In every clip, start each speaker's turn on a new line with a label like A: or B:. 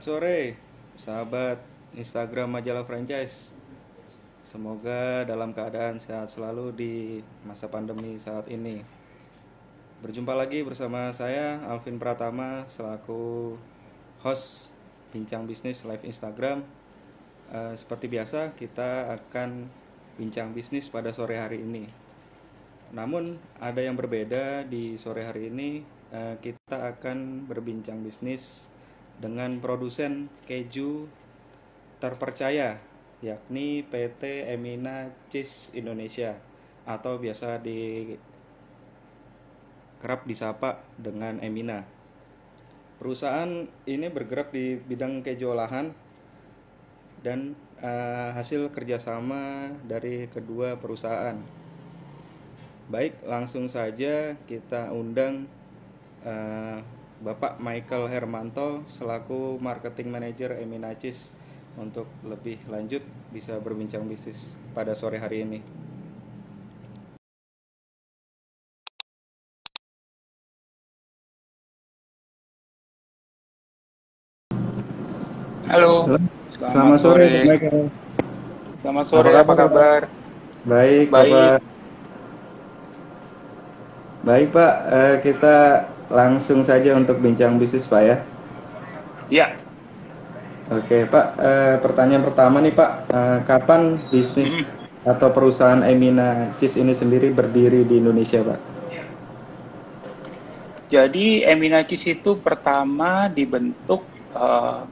A: Selamat sore, sahabat Instagram Majalah Franchise. Semoga dalam keadaan sehat selalu di masa pandemi saat ini. Berjumpa lagi bersama saya, Alvin Pratama, selaku host Bincang Bisnis Live Instagram. Seperti biasa, kita akan bincang bisnis pada sore hari ini. Namun, ada yang berbeda di sore hari ini. Kita akan berbincang bisnis dengan produsen keju terpercaya, yakni PT Emina Cheese Indonesia, atau biasa kerap disapa dengan Emina. Perusahaan ini bergerak di bidang keju olahan dan hasil kerjasama dari kedua perusahaan. Baik, langsung saja kita undang Bapak Michael Hermanto selaku Marketing Manager Emina Cheese untuk lebih lanjut bisa berbincang bisnis pada sore hari ini.
B: Halo,
A: Halo,
B: selamat
A: selamat sore Pak
B: sore.
A: Michael.
B: Selamat
A: Apa
B: sore, apa
A: kabar Bapak?
B: kabar?
A: Baik
B: Baik.
A: Bapak. Baik Pak, kita langsung saja untuk bincang bisnis Pak ya.
B: Ya.
A: Oke Pak, pertanyaan pertama nih Pak, kapan bisnis
B: Mm.
A: atau perusahaan Emina Cheese ini sendiri berdiri di Indonesia Pak?
B: Jadi Emina Cheese itu pertama dibentuk,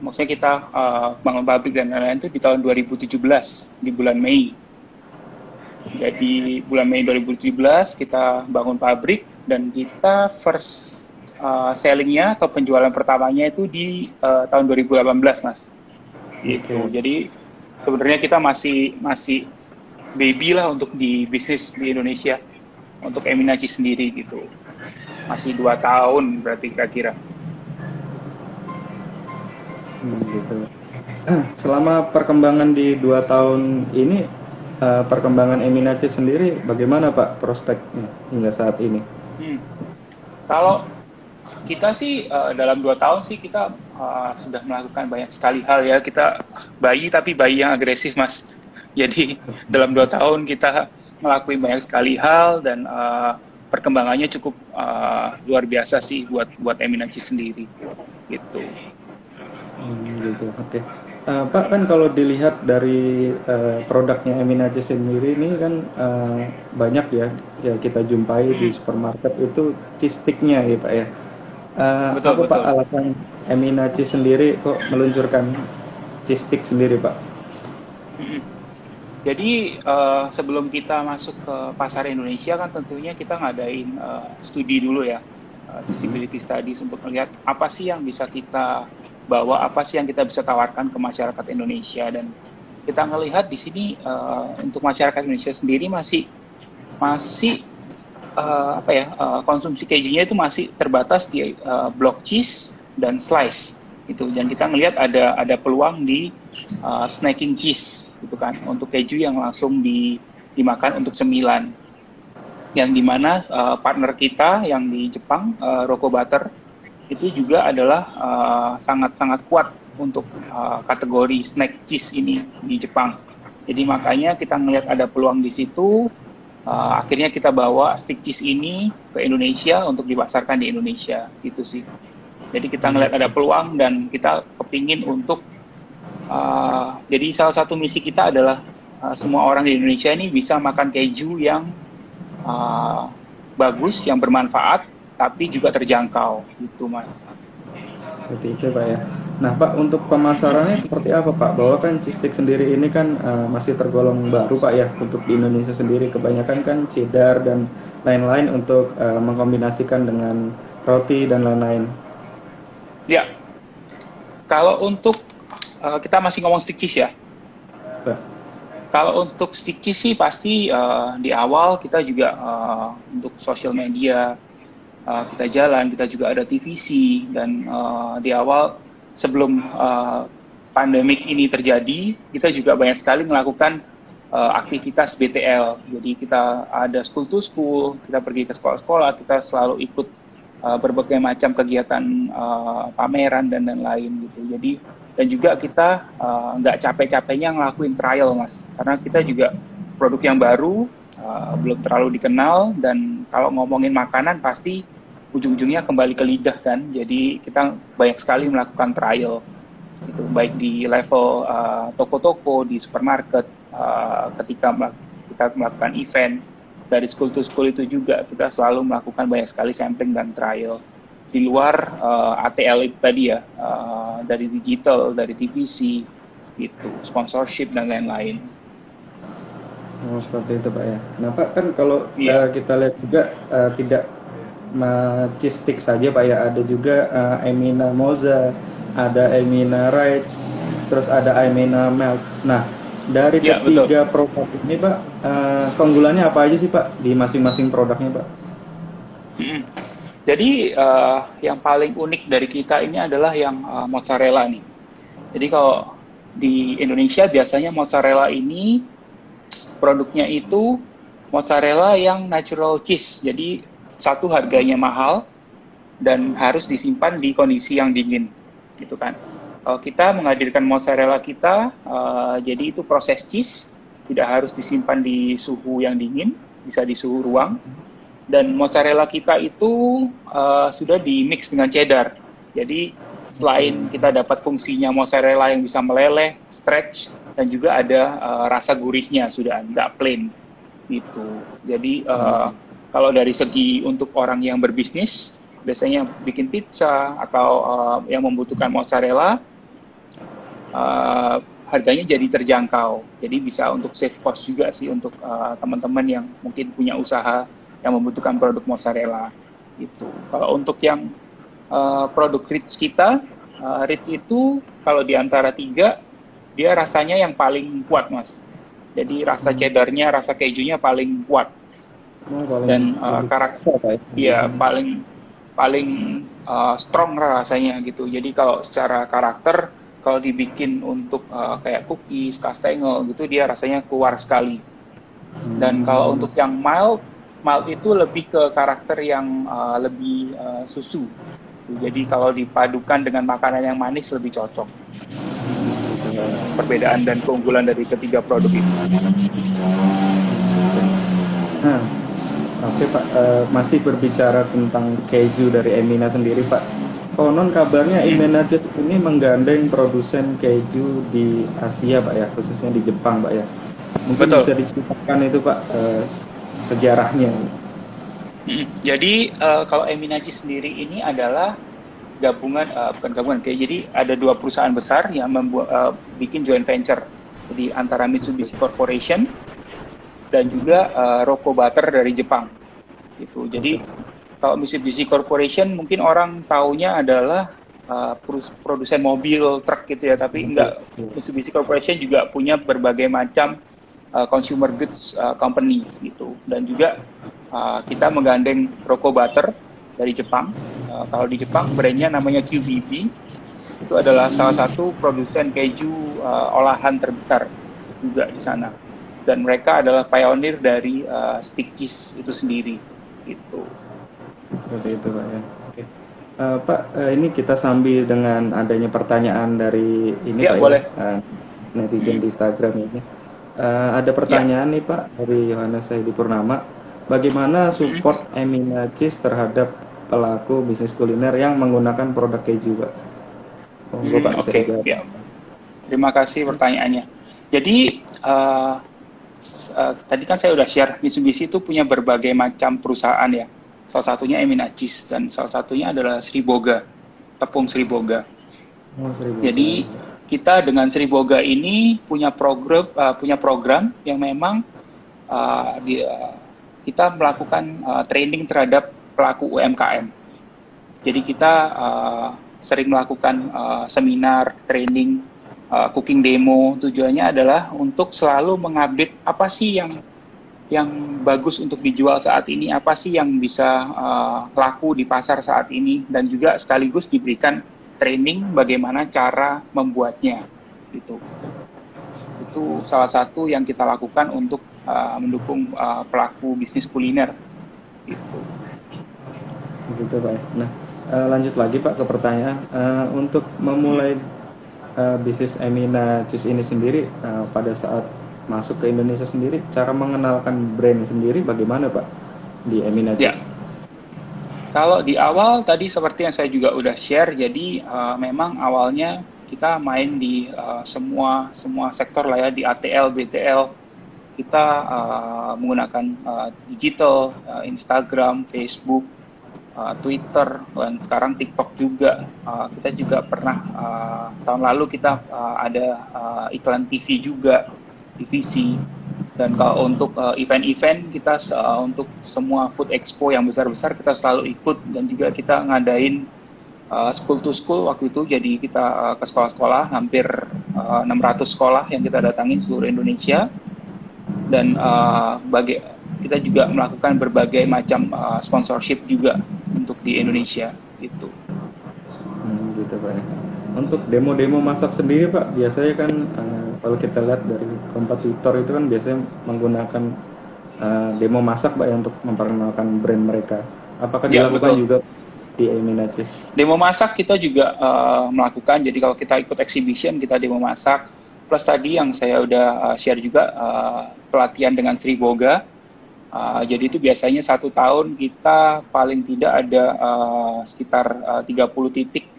B: maksudnya kita bangun pabrik dan lain-lain itu di tahun 2017 di bulan Mei. Jadi bulan Mei 2017 kita bangun pabrik dan kita first sellingnya atau penjualan pertamanya itu di tahun 2018, Mas. Gitu.
A: Oke.
B: Jadi sebenarnya kita masih masih baby lah untuk di bisnis di Indonesia untuk Emina Cheese sendiri gitu. Masih 2 tahun berarti kira-kira.
A: Gitu. Selama perkembangan di 2 tahun ini, perkembangan Emina Cheese sendiri bagaimana Pak prospeknya hingga saat ini?
B: Hmm. Kalau kita sih dalam 2 tahun sih kita sudah melakukan banyak sekali hal ya. Kita bayi tapi bayi yang agresif, Mas. Jadi dalam 2 tahun kita ngelakuin banyak sekali hal dan perkembangannya cukup luar biasa sih buat Emina Cheese sendiri gitu.
A: Gitu. Oke. Pak, kan kalau dilihat dari produknya Emina Cheese sendiri ini kan banyak ya, ya kita jumpai di
B: Hmm,
A: supermarket itu cheese sticknya ya Pak ya.
B: betul
A: Apa Pak
B: betul.
A: alasan Emina Cheese sendiri kok meluncurkan cheese stick sendiri Pak?
B: Mm-mm. Jadi sebelum kita masuk ke pasar Indonesia kan tentunya kita ngadain studi dulu ya, feasibility studies untuk melihat apa sih yang bisa kita bawa, apa sih yang kita bisa tawarkan ke masyarakat Indonesia dan kita ngelihat di sini untuk masyarakat Indonesia sendiri masih masih konsumsi kejunya itu masih terbatas di block cheese dan slice itu dan kita ngelihat ada peluang di snacking cheese gitu kan untuk keju yang langsung dimakan untuk cemilan yang dimana partner kita yang di Jepang Roko Butter itu juga adalah sangat-sangat kuat untuk kategori snack cheese ini di Jepang. Jadi makanya kita ngelihat ada peluang di situ. Akhirnya kita bawa stick cheese ini ke Indonesia untuk dipasarkan di Indonesia gitu sih. Jadi kita ngelihat ada peluang dan kita kepingin untuk jadi salah satu misi kita adalah semua orang di Indonesia ini bisa makan keju yang uh, bagus, yang bermanfaat, tapi juga terjangkau gitu mas.
A: Seperti itu Pak ya. Nah Pak, untuk pemasarannya seperti apa Pak? Bahwa kan cheese stick sendiri ini kan masih tergolong baru Pak ya untuk di Indonesia sendiri. Kebanyakan kan cheddar dan lain-lain untuk mengkombinasikan dengan roti dan lain-lain.
B: Ya, kalau untuk kita masih ngomong stick cheese ya.
A: Pak.
B: Kalau untuk stick cheese sih pasti di awal kita juga untuk sosial media kita jalan, kita juga ada TVC dan di awal sebelum pandemik ini terjadi, kita juga banyak sekali melakukan aktivitas BTL. Jadi kita ada school to school, kita pergi ke sekolah-sekolah, kita selalu ikut berbagai macam kegiatan pameran dan lain-lain gitu. Jadi dan juga kita nggak capek-capeknya ngelakuin trial, Mas, karena kita juga produk yang baru, belum terlalu dikenal, dan kalau ngomongin makanan pasti ujung-ujungnya kembali ke lidah kan. Jadi kita banyak sekali melakukan trial gitu, baik di level toko-toko, di supermarket, ketika kita melakukan event. Dari school to school itu juga kita selalu melakukan banyak sekali sampling dan trial di luar ATL itu tadi ya, dari digital, dari TVC gitu, sponsorship dan lain-lain.
A: Oh, seperti itu Pak ya. Nah Pak, kan kalau
B: Iya.
A: kita lihat juga tidak cheese stick saja Pak ya, ada juga Emina Moza, ada Emina Rights, terus ada Emina Melt. Nah, dari
B: Ya, betul.
A: ketiga produk ini Pak, keunggulannya apa aja sih Pak di masing-masing produknya Pak?
B: Mm-mm. Jadi yang paling unik dari kita ini adalah yang mozzarella nih. Jadi kalau di Indonesia biasanya mozzarella ini produknya itu mozzarella yang natural cheese. Jadi satu, harganya mahal dan harus disimpan di kondisi yang dingin, gitu kan. Kalau kita menghadirkan mozzarella kita, jadi itu proses cheese, tidak harus disimpan di suhu yang dingin, bisa di suhu ruang. Dan mozzarella kita itu sudah di mix dengan cheddar. Jadi selain kita dapat fungsinya mozzarella yang bisa meleleh, stretch, dan juga ada rasa gurihnya, sudah nggak plain gitu. Jadi kalau dari segi untuk orang yang berbisnis, biasanya bikin pizza atau yang membutuhkan mozzarella, harganya jadi terjangkau. Jadi bisa untuk save cost juga sih untuk teman-teman yang mungkin punya usaha yang membutuhkan produk mozzarella gitu. Kalau untuk yang produk Ritz kita, Ritz itu kalau di antara tiga, dia rasanya yang paling kuat, Mas. Jadi rasa cheddarnya, rasa kejunya paling kuat.
A: Oh, paling
B: Dan
A: lebih
B: karakter,
A: besar Pak ya.
B: ya paling paling strong rasanya gitu. Jadi kalau secara karakter, kalau dibikin untuk kayak cookies, kastengel gitu, dia rasanya keluar sekali. Dan kalau untuk yang mild, mild itu lebih ke karakter yang lebih susu. Jadi kalau dipadukan dengan makanan yang manis lebih cocok. Perbedaan dan keunggulan dari ketiga produk itu.
A: Nah, oke Pak, masih berbicara tentang keju dari Emina sendiri Pak. Konon kabarnya Emina Cheese ini menggandeng produsen keju di Asia Pak ya, khususnya di Jepang Pak ya. Mungkin
B: Betul.
A: bisa diceritakan itu Pak, sejarahnya.
B: Jadi kalau Eminaci sendiri ini adalah gabungan, bukan gabungan, kayak jadi ada dua perusahaan besar yang bikin joint venture. Jadi antara Mitsubishi Corporation dan juga Rocco Butter dari Jepang. Gitu. Jadi kalau Mitsubishi Corporation mungkin orang taunya adalah produsen mobil, truk gitu ya, tapi enggak. Mitsubishi Corporation juga punya berbagai macam consumer goods company gitu. Dan juga kita menggandeng Rocco Butter dari Jepang. Kalau di Jepang brandnya namanya QBB. Itu adalah salah satu produsen keju olahan terbesar juga di sana. Dan mereka adalah pionir dari stick cheese itu sendiri. Gitu.
A: Seperti itu Pak ya. Oke. Pak, ini kita sambil dengan adanya pertanyaan dari ini
B: Ya,
A: Pak
B: boleh.
A: ya, netizen di Instagram ini. Ada
B: Ya.
A: pertanyaan nih Pak dari Yohanes Saidi Purnama. Bagaimana support Emina Cheese terhadap pelaku bisnis kuliner yang menggunakan produk keju Pak? Monggo Pak bisa
B: Oke.
A: dijawab.
B: Ya. Terima kasih pertanyaannya. Jadi tadi kan saya udah share, Mitsubishi itu punya berbagai macam perusahaan ya. Salah satunya Emina Cheese dan salah satunya adalah Sriboga, tepung Sriboga.
A: Oh,
B: Jadi kita dengan Sriboga ini punya program yang memang kita melakukan training terhadap pelaku UMKM. Jadi kita sering melakukan seminar, training, cooking demo. Tujuannya adalah untuk selalu mengupdate apa sih yang bagus untuk dijual saat ini, apa sih yang bisa laku di pasar saat ini, dan juga sekaligus diberikan training bagaimana cara membuatnya. Itu salah satu yang kita lakukan untuk mendukung pelaku bisnis kuliner. Gitu.
A: Gitu Pak. Nah, lanjut lagi Pak ke pertanyaan. Untuk memulai bisnis Emina Cheese ini sendiri, pada saat masuk ke Indonesia sendiri, cara mengenalkan brand sendiri bagaimana Pak di Emina
B: Ya,
A: Cheese?
B: kalau di awal tadi seperti yang saya juga udah share, jadi memang awalnya kita main di semua semua sektor lah ya, di ATL, BTL. Kita menggunakan digital, Instagram, Facebook, Twitter, dan sekarang TikTok juga. Kita juga pernah tahun lalu kita ada iklan TV juga, TVC. Dan kalau untuk event-event kita untuk semua food expo yang besar-besar kita selalu ikut, dan juga kita ngadain school to school waktu itu. Jadi kita ke sekolah-sekolah, hampir 600 sekolah yang kita datangin seluruh Indonesia, dan kita juga melakukan berbagai macam sponsorship juga untuk di Indonesia gitu.
A: Gitu Pak ya. Untuk demo-demo masak sendiri Pak, biasanya kan kalau kita lihat dari kompetitor itu kan biasanya menggunakan demo masak Pak ya untuk memperkenalkan brand mereka. Apakah
B: Ya,
A: dilakukan
B: betul.
A: juga di Emina Cheese?
B: Demo masak kita juga melakukan. Jadi kalau kita ikut exhibition kita demo masak. Plus tadi yang saya udah share juga pelatihan dengan Sri Boga. Jadi itu biasanya 1 tahun kita paling tidak ada sekitar 30 titik,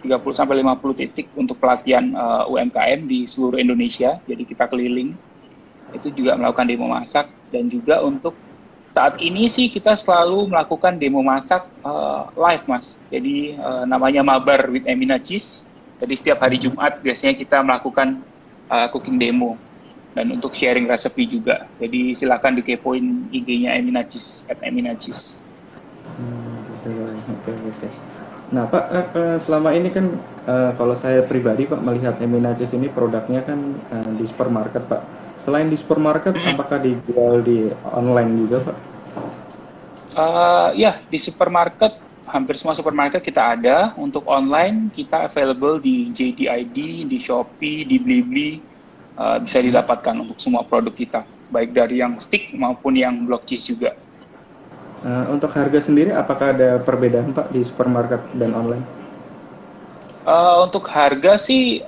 B: 30 sampai 50 titik untuk pelatihan UMKM di seluruh Indonesia. Jadi kita keliling, itu juga melakukan demo masak. Dan juga untuk saat ini sih kita selalu melakukan demo masak live, Mas. Jadi namanya Mabar with Emina Cheese. Jadi setiap hari Jumat biasanya kita melakukan cooking demo, dan untuk sharing resepi juga. Jadi silakan dikepoin IG-nya Emina Cheese, @eminacheese.
A: Gitu Pak. Oke, oke. Nah Pak, selama ini kan kalau saya pribadi Pak melihat Emina Cheese ini produknya kan di supermarket Pak. Selain di supermarket, apakah dijual di online juga Pak?
B: Ya, di supermarket, hampir semua supermarket kita ada. Untuk online, kita available di JDID, di Shopee, di Blibli, bisa didapatkan untuk semua produk kita. Baik dari yang stick maupun yang block cheese juga.
A: Untuk harga sendiri, apakah ada perbedaan Pak di supermarket dan online?
B: Untuk harga sih,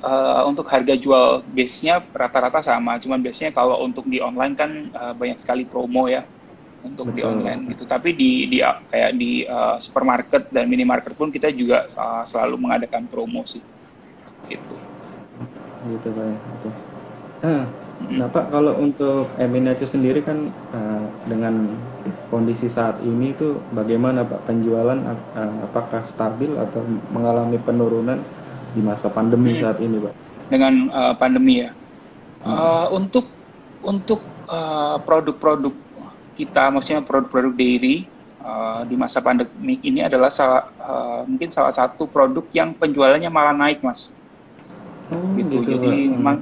B: untuk harga jual base-nya rata-rata sama. Cuman biasanya kalau untuk di online kan banyak sekali promo ya untuk di
A: Betul,
B: online gitu. Tapi di kayak di supermarket dan minimarket pun kita juga selalu mengadakan promo sih gitu.
A: gitu Pak ya. Oke. Nah Pak, kalau untuk Eminace sendiri kan dengan kondisi saat ini itu bagaimana Pak penjualan, apakah stabil atau mengalami penurunan di masa pandemi saat ini Pak?
B: Dengan pandemi ya.
A: Hmm.
B: Untuk produk-produk kita, maksudnya produk-produk dairy di masa pandemi ini adalah mungkin salah satu produk yang penjualannya malah naik, Mas.
A: Oh
B: Gitu.
A: gitu Pak.
B: Jadi memang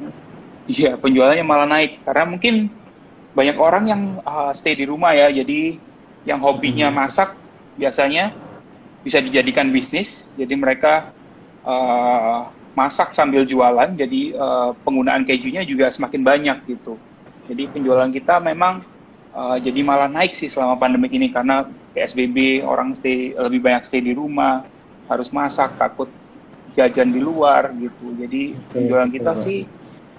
B: iya, penjualannya malah naik karena mungkin banyak orang yang stay di rumah ya. Jadi yang hobinya masak biasanya bisa dijadikan bisnis. Jadi mereka masak sambil jualan. Jadi penggunaan kejunya juga semakin banyak gitu. Jadi penjualan kita memang jadi malah naik sih selama pandemi ini karena PSBB, orang lebih banyak stay di rumah, harus masak, takut jajan di luar gitu. Jadi
A: Oke,
B: penjualan
A: gitu
B: kita
A: Pak.
B: sih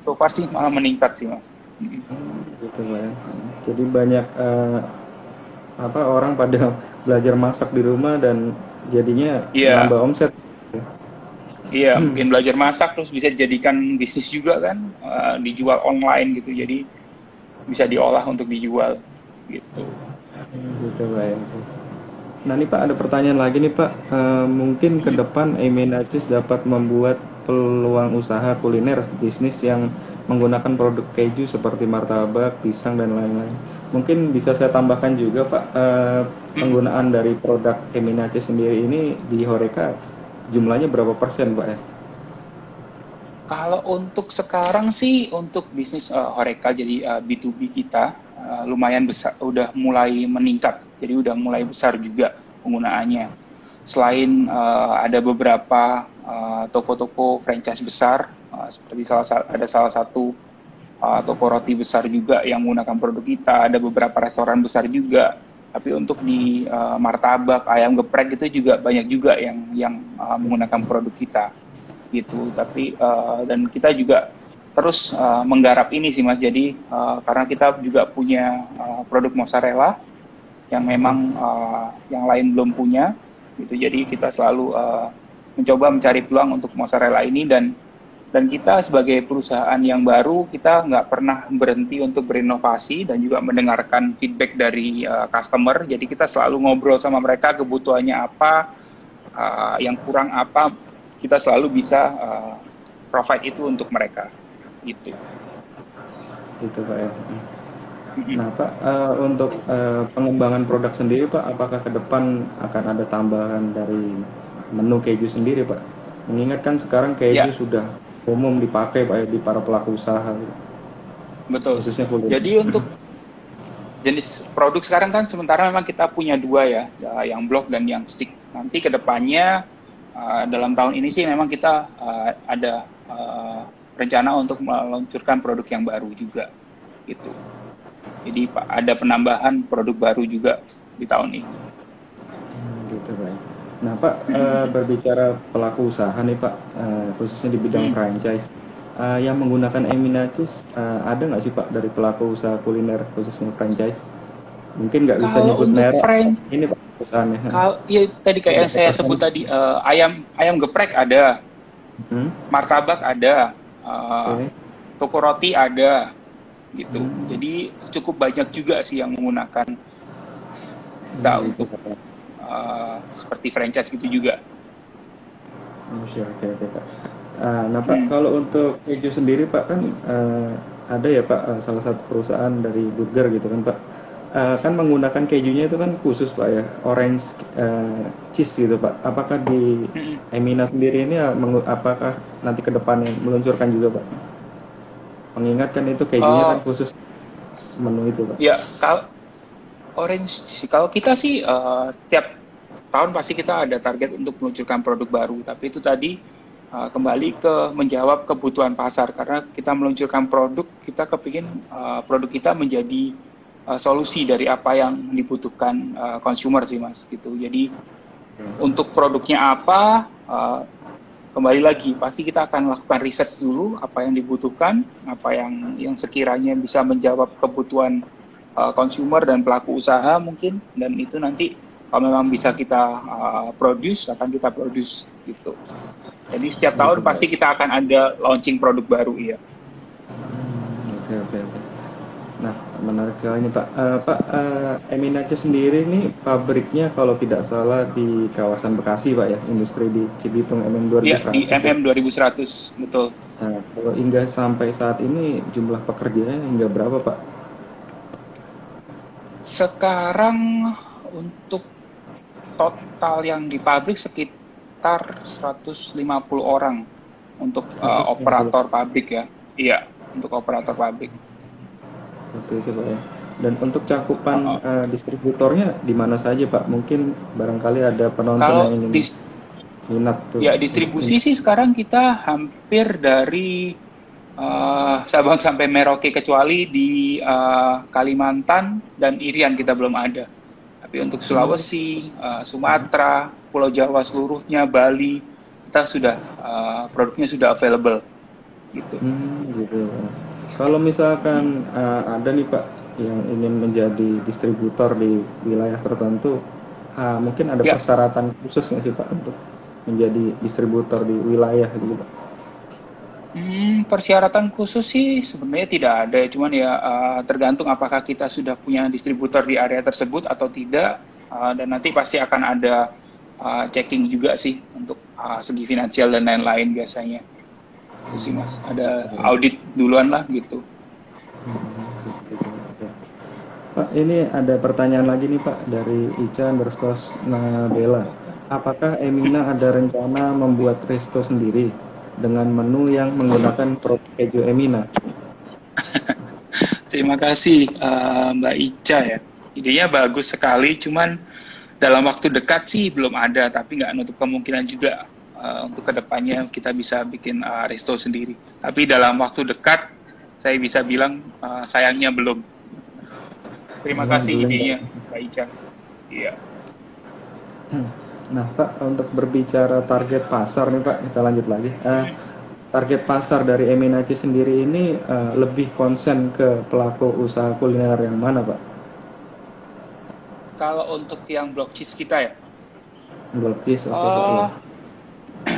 B: so far sih malah meningkat sih, Mas.
A: Gitu Pak ya. Jadi banyak orang pada belajar masak di rumah dan jadinya
B: Iya,
A: nambah omset.
B: iya, mungkin belajar masak terus bisa dijadikan bisnis juga kan, dijual online gitu. Jadi bisa diolah untuk dijual gitu.
A: Gitu Pak ya. Nah nih Pak, ada pertanyaan lagi nih Pak. Mungkin ke depan Emin Aziz dapat membuat peluang usaha kuliner bisnis yang menggunakan produk keju seperti martabak, pisang dan lain-lain. Mungkin bisa saya tambahkan juga Pak, penggunaan dari produk Emin Aziz sendiri ini di Horeca jumlahnya berapa persen Pak ya?
B: Kalau untuk sekarang sih untuk bisnis Horeca, jadi B2B kita lumayan besar, udah mulai meningkat. Jadi udah mulai besar juga penggunaannya. Selain ada beberapa toko-toko franchise besar, seperti ada salah satu toko roti besar juga yang menggunakan produk kita, ada beberapa restoran besar juga. Tapi untuk di martabak, ayam geprek itu juga banyak juga yang menggunakan produk kita gitu. Tapi dan kita juga terus menggarap ini sih Mas. Jadi karena kita juga punya produk mozzarella yang memang yang lain belum punya gitu. Jadi kita selalu mencoba mencari peluang untuk mozzarella ini, dan kita sebagai perusahaan yang baru, kita nggak pernah berhenti untuk berinovasi dan juga mendengarkan feedback dari customer. Jadi kita selalu ngobrol sama mereka, kebutuhannya apa, yang kurang apa, kita selalu bisa provide itu untuk mereka. Gitu.
A: Gitu Pak ya. Nah Pak, untuk pengembangan produk sendiri Pak, apakah ke depan akan ada tambahan dari menu keju sendiri Pak? Mengingat kan sekarang keju
B: Ya,
A: sudah umum dipakai Pak ya, di para pelaku usaha,
B: betul.
A: khususnya kuliner.
B: Jadi untuk jenis produk sekarang kan sementara memang kita punya dua ya, yang blok dan yang stick. Nanti ke depannya dalam tahun ini sih memang kita ada rencana untuk meluncurkan produk yang baru juga gitu. Jadi ada penambahan produk baru juga di tahun ini.
A: Gitu Pak ya. Nah Pak, berbicara pelaku usaha nih Pak, khususnya di bidang franchise, yang menggunakan Emina Cheese, ada nggak sih Pak dari pelaku usaha kuliner khususnya franchise? Mungkin nggak bisa
B: Kalau
A: nyebut
B: untuk
A: merek, ini Pak perusahaannya.
B: kalau ya tadi kayak yang saya sebut tadi, ayam geprek ada, martabak ada,
A: Oke.
B: toko roti ada, gitu. Jadi cukup banyak juga sih yang menggunakan kita untuk seperti franchise gitu juga.
A: Oke Pak. Nah Pak, kalau untuk keju sendiri Pak kan ada ya Pak, salah satu perusahaan dari burger gitu kan Pak, kan menggunakan kejunya itu kan khusus Pak ya, orange cheese gitu Pak. Apakah di Emina sendiri ini apakah nanti ke depannya meluncurkan juga Pak? Mengingat kan itu kejunya kan khusus menu itu Pak.
B: Ya, kalau orange sih, kalau kita sih setiap tahun pasti kita ada target untuk meluncurkan produk baru. Tapi itu tadi kembali ke menjawab kebutuhan pasar, karena kita meluncurkan produk, kita kepingin produk kita menjadi solusi dari apa yang dibutuhkan consumer sih Mas gitu. Jadi untuk produknya apa, kembali lagi pasti kita akan lakukan research dulu apa yang dibutuhkan, apa yang sekiranya bisa menjawab kebutuhan consumer dan pelaku usaha mungkin, dan itu nanti kalau memang bisa kita produce, akan kita produce gitu. Jadi setiap tahun pasti kita akan ada launching produk baru, iya.
A: Oke. Nah, menarik sekali nih Pak. Pak, Emina Cheese sendiri ini pabriknya kalau tidak salah di kawasan Bekasi Pak ya, industri di Cibitung MM 2100.
B: Iya, di MM 2100, betul.
A: Nah, kalau hingga sampai saat ini jumlah pekerjanya hingga berapa Pak?
B: Sekarang untuk total yang di pabrik sekitar 150 orang untuk operator pabrik ya. Iya, untuk operator pabrik.
A: Oke Pak ya. Dan untuk cakupan distributornya di mana saja Pak? Mungkin barangkali ada penonton
B: Kalau
A: yang ingin minat tuh.
B: Ya, distribusi sih sekarang kita hampir dari Sabang sampai Merauke, kecuali di Kalimantan dan Irian kita belum ada. Tapi untuk Sulawesi, Sumatera, Pulau Jawa seluruhnya, Bali, kita sudah produknya sudah available gitu.
A: Gitu. Kalau misalkan ada nih Pak yang ingin menjadi distributor di wilayah tertentu, mungkin ada persyaratan khusus nggak sih Pak untuk menjadi distributor di wilayah gitu Pak?
B: Persyaratan khusus sih sebenarnya tidak ada, cuman ya tergantung apakah kita sudah punya distributor di area tersebut atau tidak, dan nanti pasti akan ada checking juga sih untuk segi finansial dan lain-lain biasanya. Itu sih Mas, ada audit duluan lah gitu.
A: Pak, ini ada pertanyaan lagi nih Pak dari Ica_Nabela. Apakah Emina ada rencana membuat resto sendiri dengan menu yang menggunakan produk keju Emina?
B: Terima kasih Mbak Ica ya. Idenya bagus sekali, cuman dalam waktu dekat sih belum ada, tapi nggak nutup kemungkinan juga untuk kedepannya kita bisa bikin resto sendiri. Tapi dalam waktu dekat saya bisa bilang sayangnya belum. Terima kasih
A: Alhamdulillah.
B: idenya, Pak Ican. Iya.
A: Nah, Pak, untuk berbicara target pasar nih, Pak, kita lanjut lagi. Target pasar dari Eminaci sendiri ini lebih konsen ke pelaku usaha kuliner yang mana, Pak?
B: Kalau untuk yang block cheese kita ya,
A: Gold cheese, oke, Pak, ya.
B: uh,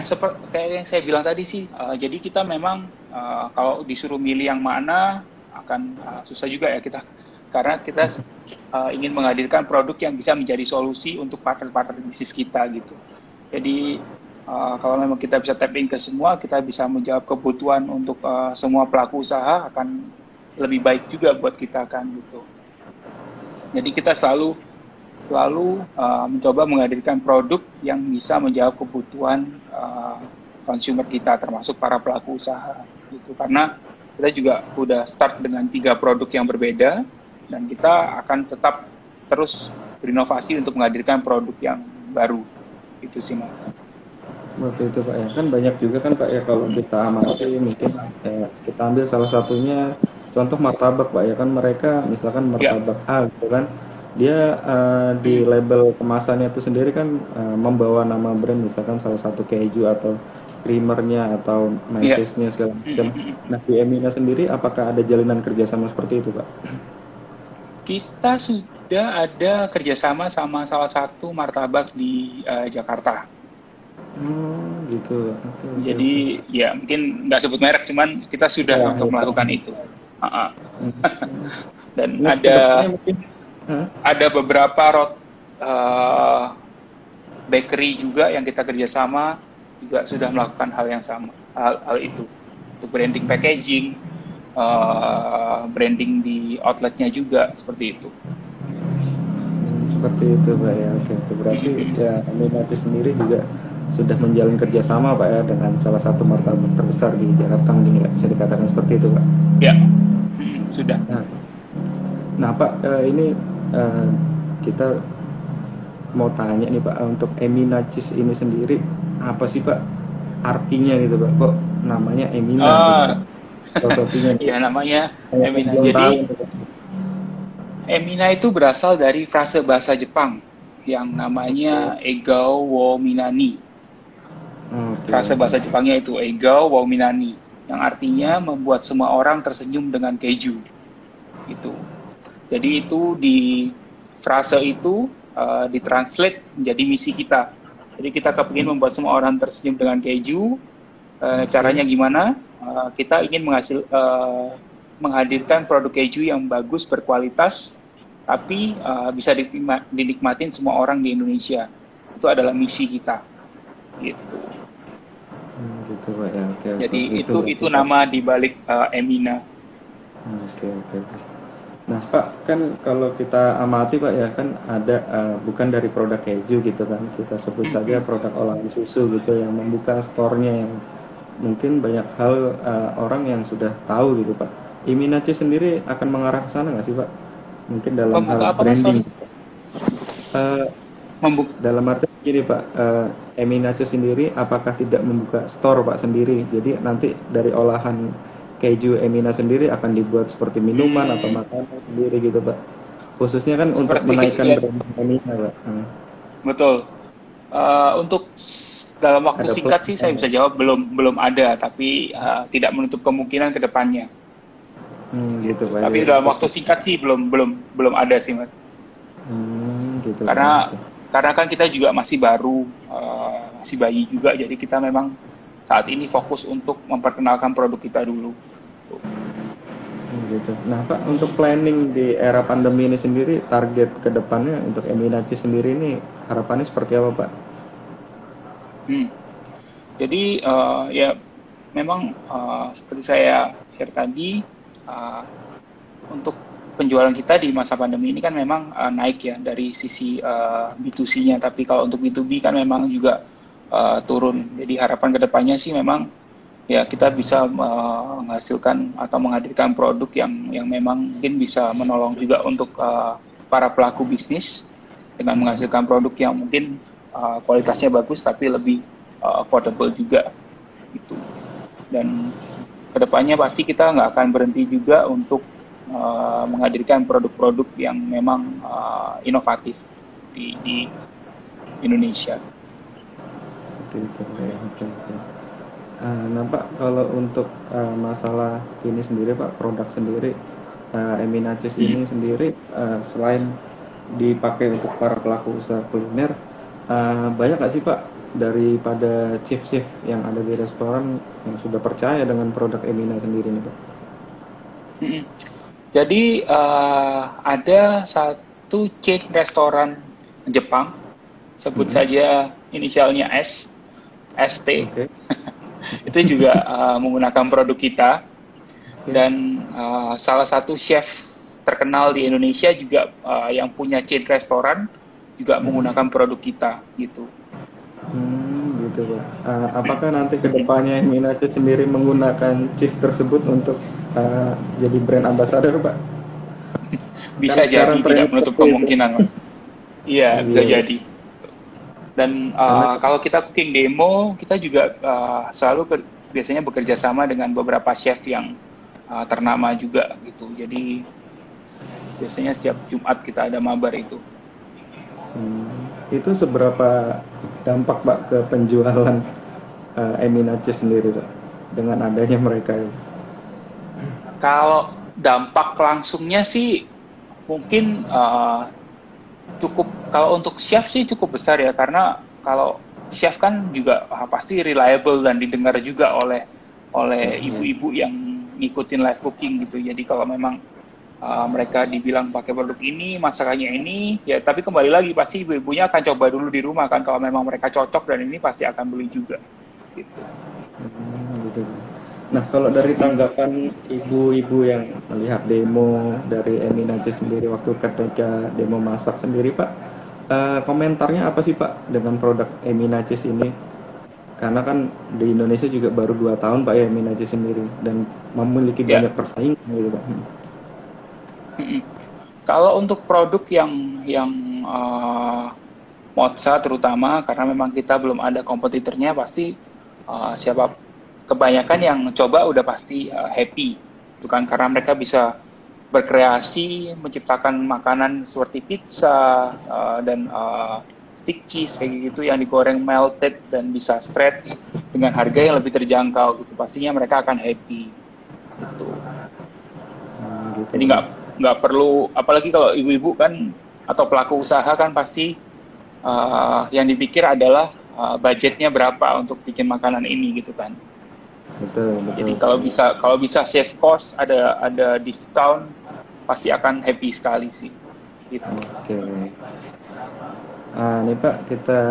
B: seperti kayak yang saya bilang tadi sih, jadi kita memang kalau disuruh milih yang mana akan susah juga ya kita, karena kita ingin menghadirkan produk yang bisa menjadi solusi untuk partner-partner bisnis kita gitu. Jadi kalau memang kita bisa tap in ke semua, kita bisa menjawab kebutuhan untuk semua pelaku usaha, akan lebih baik juga buat kita kan gitu. Jadi kita selalu mencoba menghadirkan produk yang bisa menjawab kebutuhan consumer kita, termasuk para pelaku usaha gitu. Karena kita juga udah start dengan 3 produk yang berbeda, dan kita akan tetap terus berinovasi untuk menghadirkan produk yang baru. Itu sih, Mas.
A: Waktu itu, Pak, ya. Kan banyak juga kan, Pak, ya, kalau kita amati mungkin kita ambil salah satunya contoh martabak, Pak, ya. Kan mereka misalkan
B: Ya.
A: martabak A gitu kan. Dia di label kemasannya itu sendiri kan membawa nama brand, misalkan salah satu keju atau creamernya atau
B: Ya.
A: meisesnya segala macam. Nah, di Emina sendiri apakah ada jalinan kerjasama seperti itu, Pak?
B: Kita sudah ada kerjasama sama salah satu martabak di Jakarta.
A: Gitu. Oke, oke,
B: Jadi
A: oke.
B: ya mungkin nggak sebut merek, cuman kita sudah
A: Ya,
B: untuk
A: ya, Pak.
B: melakukan itu. Dan
A: Next kedepannya mungkin, Hah?
B: ada beberapa bakery juga yang kita kerjasama juga sudah melakukan hal yang sama, hal itu untuk branding packaging, branding di outletnya juga seperti itu.
A: Seperti itu, Pak, ya. Oke, oke. Berarti ya Eminaci sendiri juga sudah menjalin kerjasama, Pak, ya, dengan salah satu martabak terbesar di Jakarta, mungkin ya, bisa dikatakan seperti itu, Pak.
B: Ya, sudah.
A: Nah, Pak, ini kita mau tanya nih, Pak, untuk Eminacis ini sendiri apa sih, Pak, artinya gitu, Pak? Kok namanya Emina gitu, Pak? Filosofinya nih,
B: Ya, namanya
A: kayak yang
B: Emina.
A: belum
B: Jadi
A: tahu gitu, Pak.
B: Emina itu berasal dari frase bahasa Jepang yang namanya Egao wo Minani.
A: Oke.
B: Frase bahasa Jepangnya itu Egao wo Minani, yang artinya membuat semua orang tersenyum dengan keju. Gitu. Jadi itu di frase itu ditranslate menjadi misi kita. Jadi kita kepingin membuat semua orang tersenyum dengan keju. Caranya gimana? Kita ingin menghadirkan produk keju yang bagus, berkualitas, tapi bisa dinikmatin semua orang di Indonesia. Itu adalah misi kita. Gitu.
A: Gitu, Pak, ya. Oke, oke.
B: Jadi
A: Itu
B: itu nama di balik Emina.
A: Oke, oke, oke. Nah, Pak, kan kalau kita amati, Pak, ya, kan ada bukan dari produk keju gitu kan, kita sebut saja produk olahan susu gitu yang membuka store-nya yang mungkin banyak hal orang yang sudah tahu gitu, Pak. Iminaci sendiri akan mengarah ke sana nggak sih, Pak? Mungkin dalam hal
B: Membuka apa, Mas?
A: branding.
B: Sorry.
A: Eh, Dalam arti gini, Pak, Eminaci sendiri apakah tidak membuka store, Pak, sendiri? Jadi nanti dari olahan keju Emina sendiri akan dibuat seperti minuman atau makanan sendiri gitu, Pak. Khususnya kan untuk
B: Seperti
A: menaikkan
B: ya,
A: brand Emina, Pak.
B: betul. Untuk dalam waktu
A: Ada
B: singkat sih saya
A: plan.
B: bisa jawab belum ada, tapi tidak menutup kemungkinan ke depannya.
A: Gitu, Pak.
B: Tapi
A: Ya.
B: dalam waktu singkat sih belum ada sih, Mas.
A: Gitu,
B: Karena
A: Pak.
B: karena kan kita juga masih baru, masih bayi juga, jadi kita memang saat ini fokus untuk memperkenalkan produk kita dulu.
A: Gitu. Nah, Pak, untuk planning di era pandemi ini sendiri, target ke depannya untuk Eminaci sendiri ini harapannya seperti apa, Pak?
B: Jadi ya memang seperti saya share tadi, untuk penjualan kita di masa pandemi ini kan memang naik ya dari sisi B2C-nya, tapi kalau untuk B2B kan memang juga turun. Jadi harapan kedepannya sih memang ya kita bisa menghasilkan atau menghadirkan produk yang memang mungkin bisa menolong juga untuk para pelaku bisnis dengan menghasilkan produk yang mungkin kualitasnya bagus tapi lebih affordable juga gitu. Dan kedepannya pasti kita nggak akan berhenti juga untuk menghadirkan produk-produk yang memang inovatif di Indonesia.
A: Oke. Nah Pak, kalau untuk masalah ini sendiri Pak, produk sendiri, Emina Cheese ini sendiri, selain dipakai untuk para pelaku usaha kuliner, banyak nggak sih Pak daripada chef-chef yang ada di restoran yang sudah percaya dengan produk Emina sendiri nih Pak?
B: Mm-mm. Jadi ada satu chain restoran Jepang, sebut saja inisialnya S, ST,
A: Oke.
B: itu juga menggunakan produk kita. Dan salah satu chef terkenal di Indonesia juga yang punya chain restoran juga menggunakan produk kita gitu.
A: Gitu Pak. Apakah nanti kedepannya Emina Cheese sendiri menggunakan cheese tersebut untuk jadi brand ambassador Pak? Kan
B: Bisa jadi,
A: sekarang
B: tidak
A: tren
B: menutup
A: seperti itu.
B: kemungkinan, Mas. Iya, bisa
A: Iya.
B: jadi. Dan
A: Karena
B: kalau kita cooking demo, kita juga selalu biasanya bekerja sama dengan beberapa chef yang ternama juga gitu. Jadi biasanya setiap Jumat kita ada mabar itu.
A: itu seberapa dampak Pak ke penjualan Emina Cheese sendiri Pak dengan adanya mereka itu?
B: Kalau dampak langsungnya sih mungkin cukup, kalau untuk chef sih cukup besar ya, karena kalau chef kan juga pasti reliable dan didengar juga oleh ibu-ibu yang ngikutin live cooking gitu. Jadi kalau memang mereka dibilang pakai produk ini, masakannya ini, ya tapi kembali lagi pasti ibu-ibunya akan coba dulu di rumah kan, kalau memang mereka cocok dan ini pasti akan beli juga gitu.
A: Gitu. Nah, kalau dari tanggapan ibu-ibu yang melihat demo dari Emina Cheese sendiri waktu ketika demo masak sendiri Pak, komentarnya apa sih Pak dengan produk Emina Cheese ini? Karena kan di Indonesia juga baru 2 tahun Pak ya Emina Cheese sendiri dan memiliki
B: Ya.
A: banyak persaingan gitu Pak.
B: Kalau untuk produk yang Mozza terutama, karena memang kita belum ada kompetitornya, pasti kebanyakan yang coba udah pasti happy, itu kan, karena mereka bisa berkreasi menciptakan makanan seperti pizza dan stick cheese kayak gitu yang digoreng melted dan bisa stretch dengan harga yang lebih terjangkau gitu. Pastinya mereka akan happy gitu.
A: Gitu.
B: Jadi nggak perlu, apalagi kalau ibu-ibu kan atau pelaku usaha kan pasti yang dipikir adalah budgetnya berapa untuk bikin makanan ini gitu kan.
A: Betul.
B: Jadi kalau bisa save cost, ada diskon, pasti akan happy sekali sih. Gitu.
A: Oke. Nih Pak, kita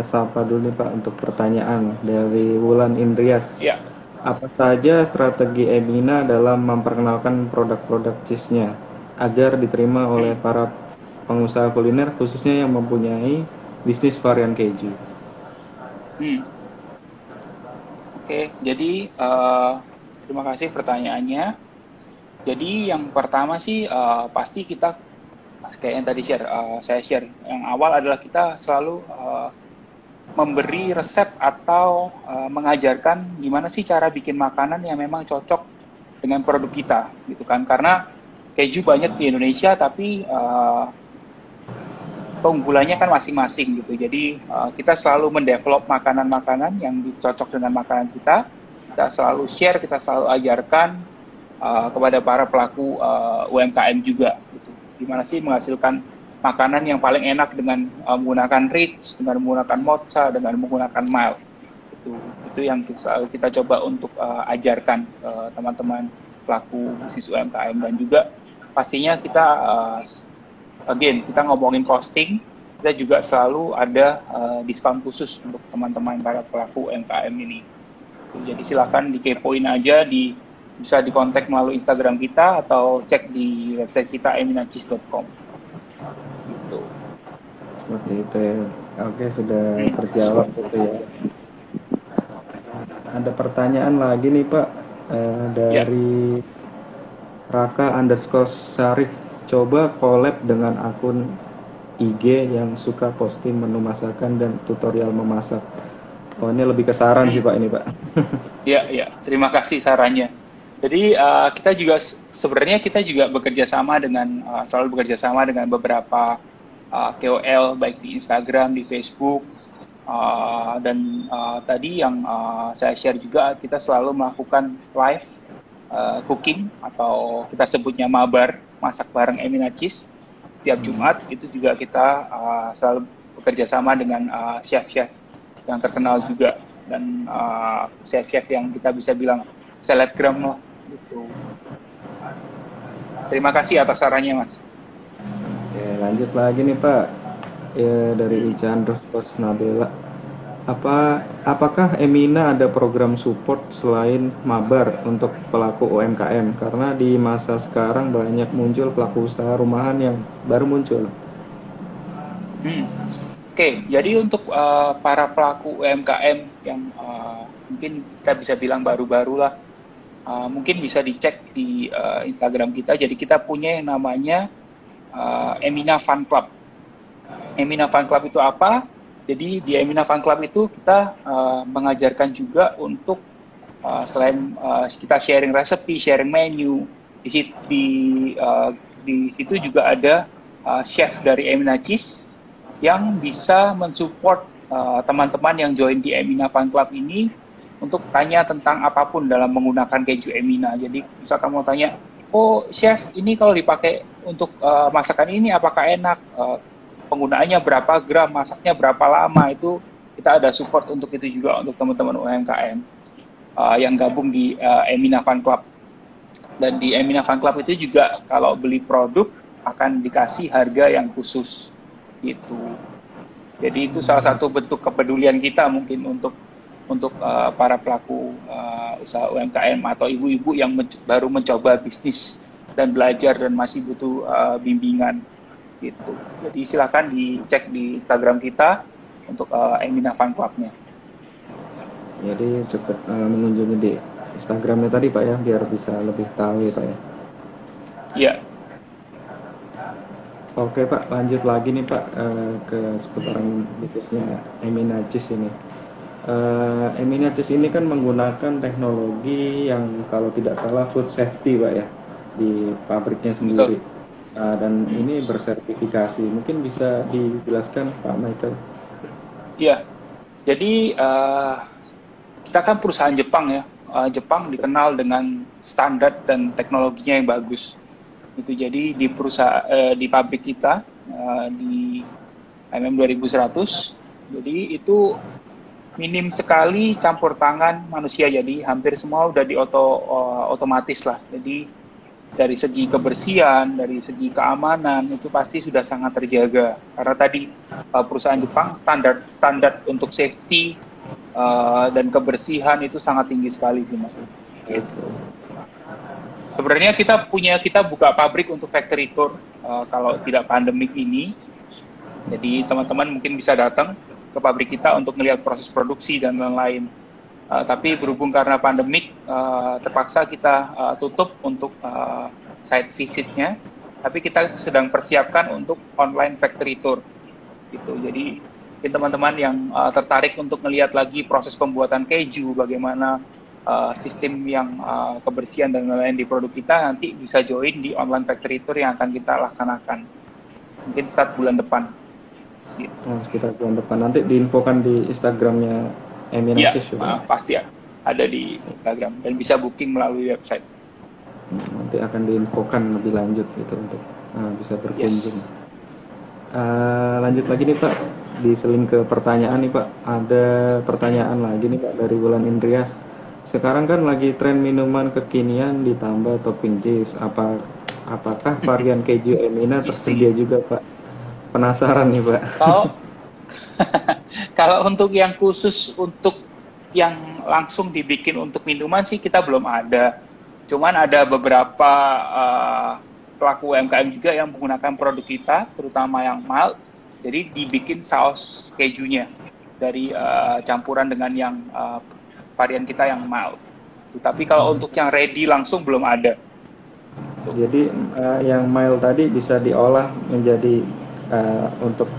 A: sapa dulu nih Pak untuk pertanyaan dari Wulan Indrias.
B: Ya.
A: Apa saja strategi Emina dalam memperkenalkan produk-produk cheese-nya agar diterima oleh para pengusaha kuliner khususnya yang mempunyai bisnis varian keju?
B: Oke, jadi terima kasih pertanyaannya. Jadi yang pertama sih pasti kita kayak yang tadi saya share yang awal adalah kita selalu memberi resep atau mengajarkan gimana sih cara bikin makanan yang memang cocok dengan produk kita gitu kan, karena keju banyak di Indonesia tapi keunggulannya kan masing-masing gitu. Jadi kita selalu mendevelop makanan-makanan yang cocok dengan makanan kita selalu share, kita selalu ajarkan kepada para pelaku UMKM juga gitu. Gimana sih menghasilkan makanan yang paling enak dengan menggunakan rich, dengan menggunakan mozza, dengan menggunakan mild. Itu yang kita coba untuk ajarkan teman-teman pelaku bisnis UMKM. Dan juga pastinya kita kita ngomongin costing, kita juga selalu ada diskon khusus untuk teman-teman para pelaku UMKM ini. Jadi silakan dikepoin aja, bisa dikontak melalui Instagram kita atau cek di website kita eminacheese.com. Gitu.
A: Seperti itu ya. Oke, sudah terjawab gitu ya. Ada pertanyaan lagi nih Pak dari Raka_Syarif. Coba collab dengan akun IG yang suka posting menu masakan dan tutorial memasak. Oh, ini lebih ke saran sih Pak ini Pak.
B: Ya, terima kasih sarannya. Jadi kita juga sebenarnya kita juga bekerja sama dengan selalu bekerja sama dengan beberapa KOL baik di Instagram, di Facebook, dan tadi yang saya share juga kita selalu melakukan live cooking atau kita sebutnya mabar, masak bareng Emina Cheese setiap Jumat. Itu juga kita selalu bekerja sama dengan chef-chef yang terkenal juga, dan chef-chef yang kita bisa bilang selebgram lah gitu. Terima kasih atas sarannya, Mas.
A: Oke, lanjut lagi nih Pak. Ya, dari Ican Rostos Nabela. Apakah Emina ada program support selain mabar untuk pelaku UMKM? Karena di masa sekarang banyak muncul pelaku usaha rumahan yang baru muncul.
B: Oke, jadi untuk para pelaku UMKM yang mungkin kita bisa bilang baru-baru lah, mungkin bisa dicek di Instagram kita. Jadi kita punya yang namanya Emina Fan Club. Emina Fan Club itu apa? Jadi di Emina Fan Club itu kita mengajarkan juga untuk selain kita sharing resepi, sharing menu, di situ juga ada chef dari Emina Cheese yang bisa mensupport teman-teman yang join di Emina Fan Club ini untuk tanya tentang apapun dalam menggunakan keju Emina. Jadi misalkan mau tanya, oh chef ini kalau dipakai untuk masakan ini apakah enak? Penggunaannya berapa gram, masaknya berapa lama, itu kita ada support untuk itu juga untuk teman-teman UMKM yang gabung di Emina Fan Club. Dan di Emina Fan Club itu juga kalau beli produk akan dikasih harga yang khusus gitu. Jadi itu salah satu bentuk kepedulian kita mungkin untuk para pelaku usaha UMKM atau ibu-ibu yang baru mencoba bisnis dan belajar dan masih butuh bimbingan gitu. Jadi silakan dicek di Instagram kita untuk Emina Fan Club-nya.
A: Jadi cukup mengunjungi di Instagramnya tadi Pak ya, biar bisa lebih tahu ya Pak ya.
B: Iya.
A: Oke Pak, lanjut lagi nih Pak ke seputaran bisnisnya Emina Cheese ini. Emina Cheese ini kan menggunakan teknologi yang kalau tidak salah food safety Pak ya, di pabriknya sendiri. Dan ini bersertifikasi. Mungkin bisa dijelaskan Pak Michael?
B: Iya, jadi kita kan perusahaan Jepang ya. Jepang dikenal dengan standar dan teknologinya yang bagus. Itu jadi di di pabrik kita di MM2100, jadi itu minim sekali campur tangan manusia. Jadi hampir semua udah otomatis lah. Jadi dari segi kebersihan, dari segi keamanan itu pasti sudah sangat terjaga. Karena tadi perusahaan Jepang standar untuk safety dan kebersihan itu sangat tinggi sekali sih Mas. Gitu. Sebenarnya kita buka pabrik untuk factory tour kalau tidak pandemik ini. Jadi teman-teman mungkin bisa datang ke pabrik kita untuk melihat proses produksi dan lain-lain. Tapi berhubung karena pandemik, terpaksa kita tutup untuk site visitnya. Tapi kita sedang persiapkan untuk online factory tour. Gitu. Jadi teman-teman yang tertarik untuk melihat lagi proses pembuatan keju, bagaimana sistem yang kebersihan dan lain-lain di produk kita, nanti bisa join di online factory tour yang akan kita laksanakan. Mungkin start bulan depan. Gitu.
A: Sekitar bulan depan. Nanti diinfokan di Instagramnya Emina Cheese
B: ya, pasti ada di Instagram dan bisa booking melalui website.
A: Nanti akan diinfokan lebih lanjut gitu untuk bisa berkunjung. Yes. Lanjut lagi nih Pak, diseling ke pertanyaan nih Pak. Ada pertanyaan lagi nih Pak dari Wulan Indrias. Sekarang kan lagi tren minuman kekinian ditambah topping cheese. Apakah varian keju Emina tersedia juga Pak? Penasaran nih Pak.
B: Kalau untuk yang khusus untuk yang langsung dibikin untuk minuman sih kita belum ada. Cuman ada beberapa pelaku UMKM juga yang menggunakan produk kita, terutama yang mild. Jadi dibikin saus kejunya dari campuran dengan yang varian kita yang mild. Tapi kalau untuk yang ready langsung belum ada.
A: Jadi yang mild tadi bisa diolah menjadi untuk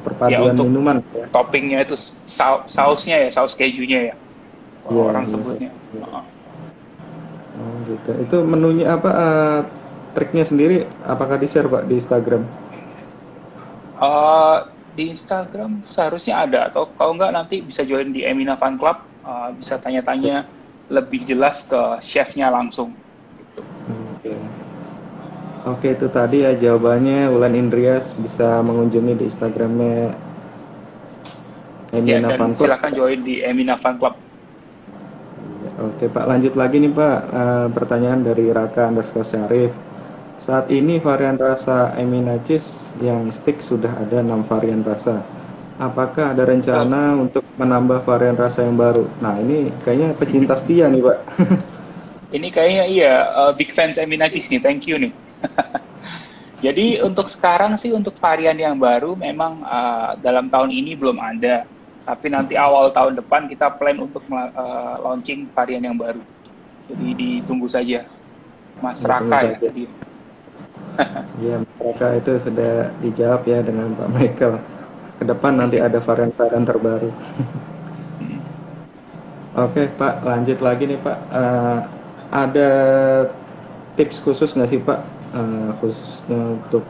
A: perpaduan
B: untuk
A: minuman
B: ya. Toppingnya itu sausnya ya, saus kejunya ya, orang sebutnya.
A: Gitu. Itu menunya apa? Triknya sendiri apakah di-share Pak di Instagram?
B: Eh, di Instagram seharusnya ada, atau kalau nggak nanti bisa join di Emina Fan Club, bisa tanya-tanya lebih jelas ke chefnya langsung. Gitu.
A: Oke. Oke, itu tadi ya jawabannya. Wulan Indrias bisa mengunjungi di Instagramnya
B: Ya,
A: Emina
B: dan
A: Fan Club.
B: silakan join di Emina Fan Club.
A: Oke Pak, lanjut lagi nih Pak. Pertanyaan dari Raka underscore Syarif. Saat ini varian rasa Emina Cheese yang stick sudah ada 6 varian rasa. Apakah ada
B: Betul.
A: rencana untuk menambah varian rasa yang baru? Nah ini kayaknya pecinta setia nih Pak.
B: Ini kayaknya iya, big fans Emina Cheese nih, thank you nih. Jadi untuk sekarang sih untuk varian yang baru memang dalam tahun ini belum ada. Tapi nanti awal tahun depan kita plan untuk launching varian yang baru. Jadi ditunggu saja. Mas
A: Tunggu
B: Raka ya
A: saja.
B: tadi.
A: Ya, mereka itu sudah dijawab ya dengan Pak Michael. Ke depan nanti ada varian-varian terbaru. Oke Pak, lanjut lagi nih Pak. Ada tips khusus nggak sih Pak, khususnya untuk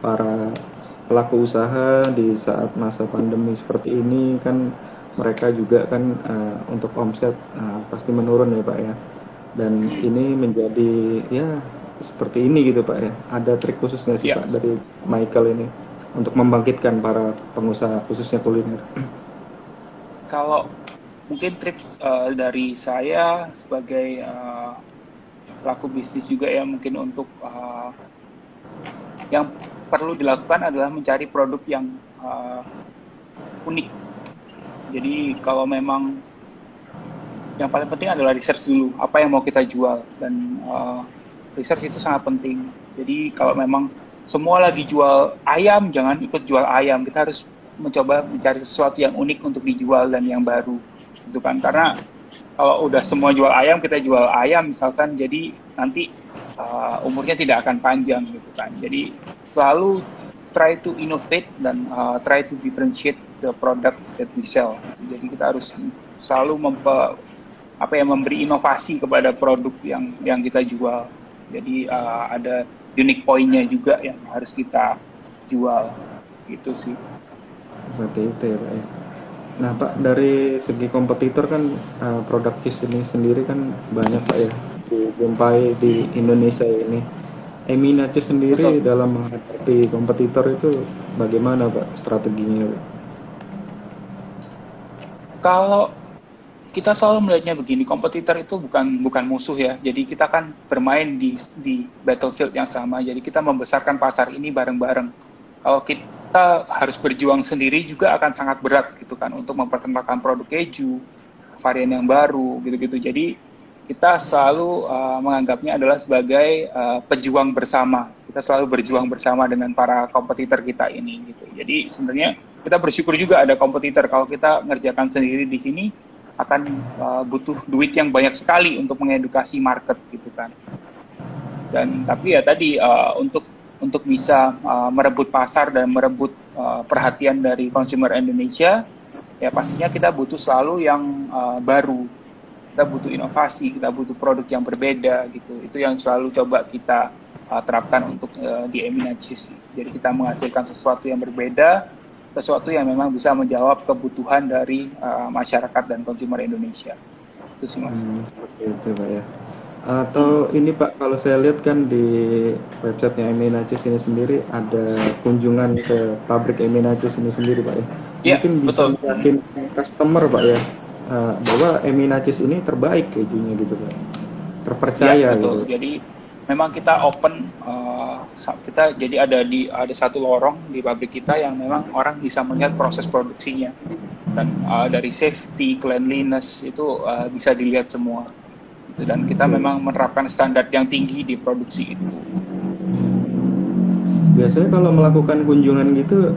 A: para pelaku usaha di saat masa pandemi seperti ini kan mereka juga kan untuk omset pasti menurun ya Pak ya. Dan ini menjadi ya seperti ini gitu Pak ya. Ada trik khusus nggak sih
B: Ya,
A: Pak dari Michael ini untuk membangkitkan para pengusaha khususnya kuliner?
B: kalau mungkin tips dari saya sebagai pelaku bisnis juga ya, mungkin untuk yang perlu dilakukan adalah mencari produk yang unik. Jadi kalau memang yang paling penting adalah research dulu apa yang mau kita jual, dan research itu sangat penting. Jadi kalau memang semua lagi jual ayam, jangan ikut jual ayam. Kita harus mencoba mencari sesuatu yang unik untuk dijual dan yang baru, gitu kan? Karena kalau udah semua jual ayam, kita jual ayam misalkan, jadi nanti umurnya tidak akan panjang, gitu kan? Jadi selalu try to innovate dan try to differentiate the product that we sell. Jadi kita harus selalu memberi inovasi kepada produk yang kita jual. Jadi ada unique point-nya juga yang harus kita jual, gitu sih.
A: Seperti itu ya Pak ya. Nah Pak, dari segi kompetitor kan produk cheese ini sendiri kan banyak Pak ya dijumpai di Indonesia ini. Emina Cheese sendiri
B: Betul.
A: dalam menghadapi kompetitor itu bagaimana Pak strateginya Pak?
B: Kalau kita selalu melihatnya begini, kompetitor itu bukan musuh ya. Jadi kita kan bermain di battlefield yang sama. Jadi kita membesarkan pasar ini bareng-bareng. Kalau kita harus berjuang sendiri juga akan sangat berat gitu kan, untuk memperkenalkan produk keju, varian yang baru gitu-gitu. Jadi kita selalu menganggapnya adalah sebagai pejuang bersama. Kita selalu berjuang bersama dengan para kompetitor kita ini gitu. Jadi sebenarnya kita bersyukur juga ada kompetitor. Kalau kita ngerjakan sendiri di sini akan butuh duit yang banyak sekali untuk mengedukasi market gitu kan. Dan tapi ya tadi untuk bisa merebut pasar dan merebut perhatian dari consumer Indonesia, ya pastinya kita butuh selalu yang baru. Kita butuh inovasi, kita butuh produk yang berbeda gitu. Itu yang selalu coba kita terapkan untuk di Emina Cheese. Jadi kita menghasilkan sesuatu yang berbeda, sesuatu yang memang bisa menjawab kebutuhan dari masyarakat dan konsumer Indonesia. Itu sih Mas.
A: Seperti itu Pak ya. Atau ini Pak, kalau saya lihat kan di websitenya Emina Cheese ini sendiri ada kunjungan ke pabrik Emina Cheese ini sendiri Pak ya.
B: Iya,
A: Mungkin bisa
B: betul.
A: meyakinkan customer Pak ya bahwa Emina Cheese ini terbaik kejunya gitu Pak. Terpercaya
B: Iya, betul.
A: gitu.
B: Jadi memang kita open, kita jadi ada satu lorong di pabrik kita yang memang orang bisa melihat proses produksinya, dan dari safety, cleanliness itu bisa dilihat semua. Dan kita memang menerapkan standar yang tinggi di produksi itu.
A: Biasanya kalau melakukan kunjungan gitu,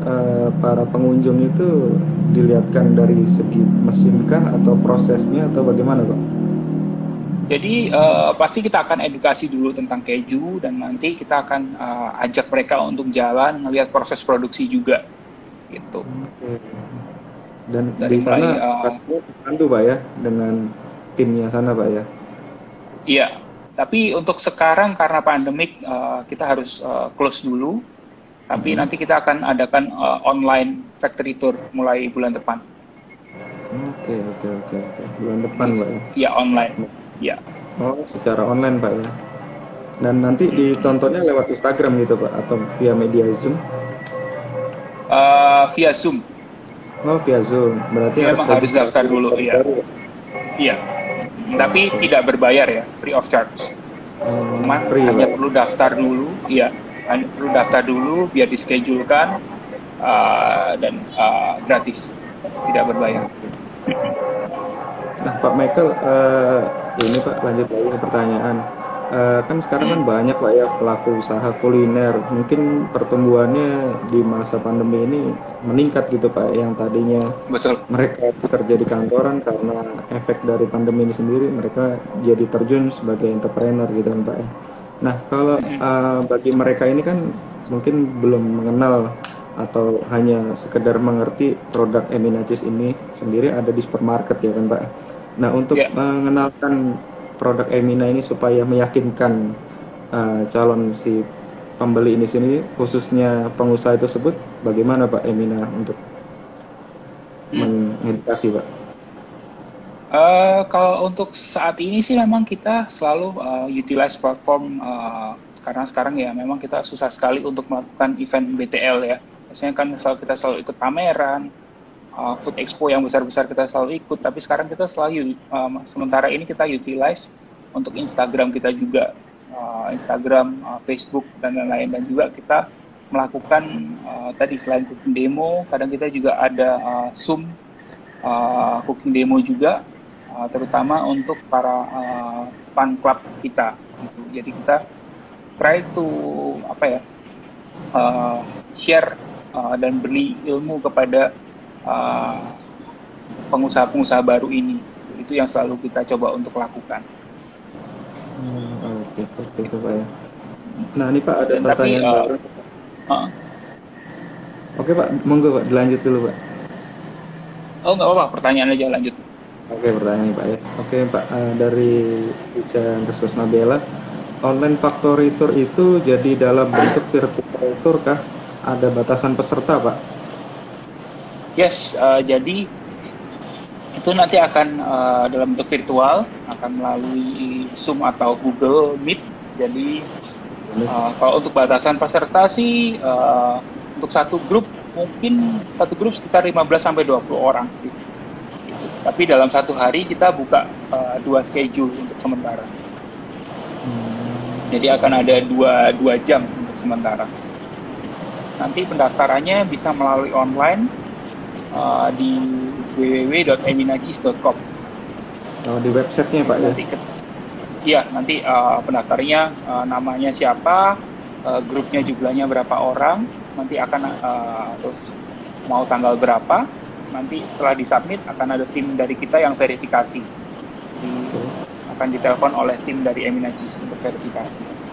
A: para pengunjung itu dilihatkan dari segi mesinkah atau prosesnya atau bagaimana Pak?
B: Jadi pasti kita akan edukasi dulu tentang keju, dan nanti kita akan ajak mereka untuk jalan melihat proses produksi juga, gitu.
A: Oke. Dan
B: Dari
A: di
B: mulai
A: sana pastinya dipandu Pak ya dengan timnya sana Pak ya.
B: iya, Tapi untuk sekarang karena pandemik kita harus close dulu. Tapi nanti kita akan adakan online factory tour mulai bulan depan.
A: Oke. Bulan depan, Pak ya?
B: Via online. Ya.
A: Oh, secara online, Pak ya. Dan nanti ditontonnya lewat Instagram gitu, Pak, atau via media Zoom?
B: Via Zoom.
A: Oh, via Zoom. Berarti
B: Memang harus daftar dulu, iya. Iya. Tapi tidak berbayar ya, free of charge. Cuman
A: free,
B: hanya
A: Pak.
B: perlu daftar dulu, iya. Hanya perlu daftar dulu biar dischedule-kan dan gratis, tidak berbayar.
A: Nah, Pak Michael, ini Pak, lanjut lagi ke pertanyaan. Kan sekarang kan banyak Pak ya pelaku usaha kuliner. Mungkin pertumbuhannya di masa pandemi ini meningkat gitu Pak. Yang tadinya
B: Betul.
A: mereka bekerja di kantoran karena efek dari pandemi ini sendiri, mereka jadi terjun sebagai entrepreneur gitu kan Pak ya. Nah, kalau bagi mereka ini kan mungkin belum mengenal atau hanya sekedar mengerti produk Eminacis ini sendiri ada di supermarket ya kan Pak. Nah, untuk mengenalkan produk Emina ini supaya meyakinkan calon si pembeli ini sini, khususnya pengusaha tersebut, bagaimana Pak Emina untuk mengedukasi Pak?
B: Kalau untuk saat ini sih memang kita selalu utilize platform karena sekarang ya memang kita susah sekali untuk melakukan event BTL ya. Biasanya kan kita selalu ikut pameran, food expo yang besar-besar kita selalu ikut, tapi sekarang kita selalu sementara ini kita utilize untuk Instagram kita juga, Instagram, Facebook dan lain-lain, dan juga kita melakukan tadi selain cooking demo, kadang kita juga ada Zoom cooking demo juga, terutama untuk para fan club kita. Gitu. Jadi kita try to share dan beri ilmu kepada pengusaha-pengusaha baru ini. Itu yang selalu kita coba untuk lakukan.
A: Oke Pak ya. Nah ini Pak ada pertanyaan baru. Oke Pak, monggo Pak dilanjut dulu Pak.
B: Oh nggak apa-apa, pertanyaan aja lanjut.
A: Oke, pertanyaan Pak ya. Oke Pak, dari Ica Resus Nabela, online factory tour itu jadi dalam bentuk virtual tour kah? Ada batasan peserta Pak?
B: Yes, jadi itu nanti akan dalam bentuk virtual, akan melalui Zoom atau Google Meet. Jadi kalau untuk batasan peserta sih untuk satu grup mungkin satu grup sekitar 15-20 orang. Gitu. Tapi dalam satu hari kita buka 2 schedule untuk sementara. Jadi akan ada 2 jam untuk sementara. Nanti pendaftarannya bisa melalui online di www.eminacis.com.
A: Oh, di websitenya Pak ya?
B: Iya, nanti pendaftarnya namanya siapa, grupnya jumlahnya berapa orang, nanti akan terus mau tanggal berapa, nanti setelah disubmit akan ada tim dari kita yang verifikasi. Akan ditelepon oleh tim dari Eminacis untuk verifikasi.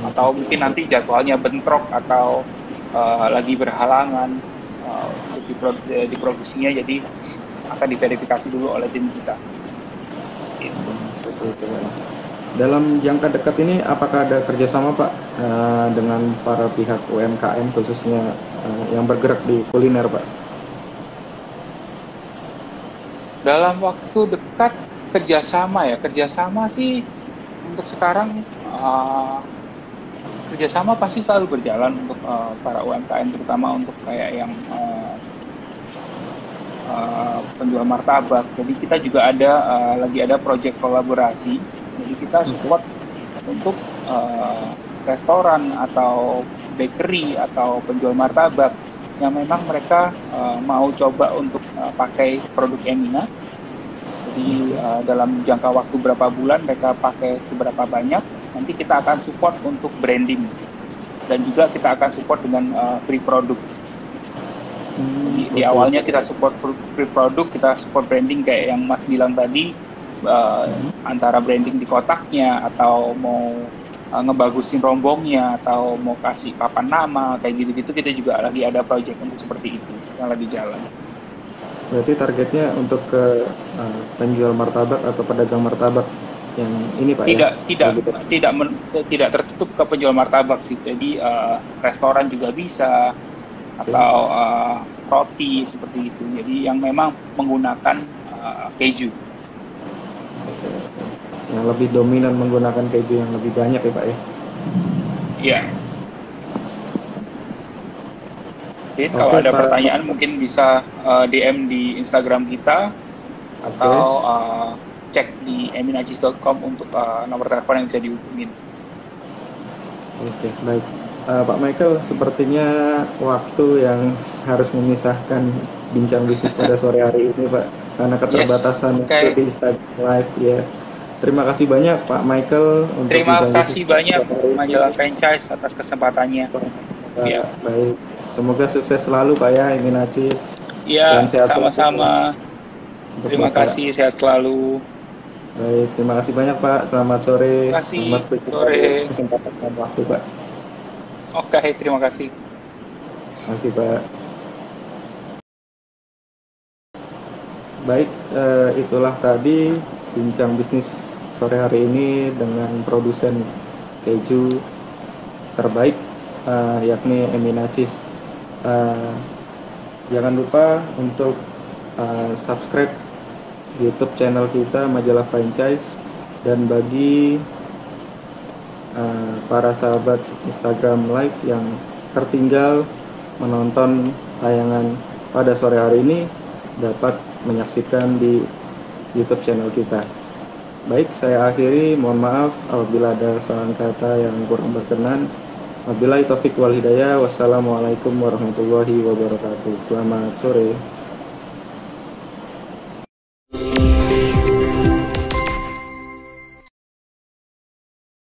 B: Atau mungkin nanti jadwalnya bentrok atau lagi berhalangan untuk diproduksinya, jadi akan diverifikasi dulu oleh tim kita.
A: Dalam jangka dekat ini apakah ada kerjasama Pak dengan para pihak UMKM khususnya yang bergerak di kuliner Pak?
B: Dalam waktu dekat kerjasama sih untuk sekarang kerjasama pasti selalu berjalan untuk para UMKM, terutama untuk kayak yang penjual martabak. Jadi kita juga lagi ada proyek kolaborasi. Jadi kita support untuk restoran atau bakery atau penjual martabak yang memang mereka mau coba untuk pakai produk Emina. Jadi dalam jangka waktu berapa bulan mereka pakai seberapa banyak, nanti kita akan support untuk branding dan juga kita akan support dengan free produk. Di awalnya kita support free produk, kita support branding kayak yang Mas bilang tadi, antara branding di kotaknya atau mau ngebagusin rombongnya atau mau kasih papan nama kayak gitu-gitu, kita juga lagi ada project untuk seperti itu yang lagi jalan.
A: Berarti targetnya untuk ke penjual martabak atau pedagang martabak yang ini Pak
B: Tidak
A: ya?
B: tidak
A: Lebih
B: tidak tidak tertutup ke penjual martabak sih. Jadi restoran juga bisa
A: oke.
B: atau roti seperti itu. Jadi yang memang menggunakan keju.
A: Yang lebih dominan menggunakan keju yang lebih banyak ya Pak ya?
B: Iya. Jadi kalau
A: Oke
B: ada
A: Pak,
B: pertanyaan mungkin bisa DM di Instagram kita
A: oke.
B: atau cek di eminacis.com untuk nomor telepon yang bisa dihubungin.
A: Oke, baik. Pak Michael, sepertinya waktu yang harus memisahkan bincang bisnis pada sore hari ini, Pak, karena
B: Yes,
A: keterbatasan waktu
B: oke.
A: di Instagram Live, ya. Terima kasih banyak, Pak Michael, untuk
B: Terima
A: bincang bisnis
B: kasih
A: pada
B: banyak
A: sore hari ini.
B: majalah franchise atas kesempatannya. Ya,
A: Baik, semoga sukses selalu, Pak ya, Eminacis, dan
B: ya,
A: sehat selalu
B: sama-sama.
A: untuk
B: Terima
A: Bapak.
B: kasih, sehat selalu.
A: Baik, terima kasih banyak, Pak. Selamat sore,
B: Terima
A: selamat
B: kasih,
A: berjumpa di
B: sore.
A: kesempatan dan waktu, Pak.
B: Oke, terima kasih.
A: Terima kasih, Pak. Baik, itulah tadi bincang bisnis sore hari ini dengan produsen keju terbaik, yakni Eminacis. Eh, Jangan lupa untuk subscribe YouTube channel kita Majalah Franchise, dan bagi para sahabat Instagram Live yang tertinggal menonton tayangan pada sore hari ini dapat menyaksikan di YouTube channel kita. Baik, saya akhiri. Mohon maaf apabila ada kesalahan kata yang kurang berkenan. Wabillahi taufik wal hidayah. Wassalamualaikum warahmatullahi wabarakatuh. Selamat sore.